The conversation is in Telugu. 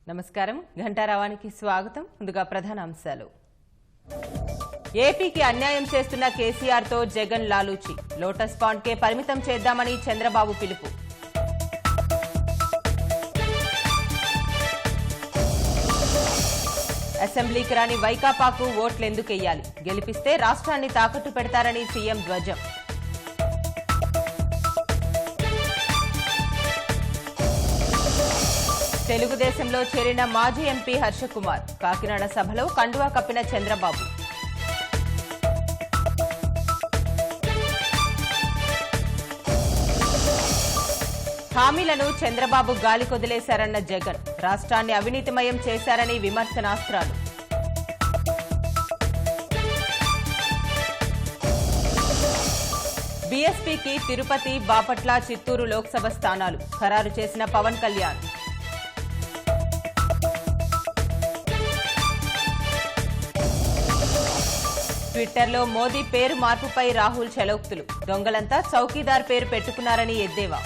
నమస్కారం ఘంటారావానికి స్వాగతం. ముందుగా ప్రధాన అంశాలు. ఏపీకి అన్యాయం చేస్తున్న కేసీఆర్ తో జగన్ లాలూచి. లోటస్ పాండ్ కే పరిమితం చేద్దామని చంద్రబాబు పిలుపు. అసెంబ్లీకి రాని వైకాపాకు ఓట్లెందుకెయ్యాలి? గెలిపిస్తే రాష్ట్రాన్ని తాకట్టు పెడతారని సీఎం ధ్వజం. తెలుగుదేశంలో చేరిన మాజీ ఎంపీ హర్షకుమార్. కాకినాడ సభలో కండువా కప్పిన చంద్రబాబు. హామీలను చంద్రబాబు గాలికొదిలేశారన్న జగన్. రాష్ట్రాన్ని అవినీతిమయం చేశారని విమర్శనాస్త్రాలు. బీఎస్పీకి తిరుపతి, బాపట్ల, చిత్తూరు లోక్సభ స్థానాలు ఖరారు చేసిన పవన్ కళ్యాణ్. ట్విట్టర్లో మోదీ పేరు మార్పుపై రాహుల్ చలోక్తులు. దొంగలంతా చౌకీదార్ పేరు పెట్టుకున్నారని ఎద్దేవా.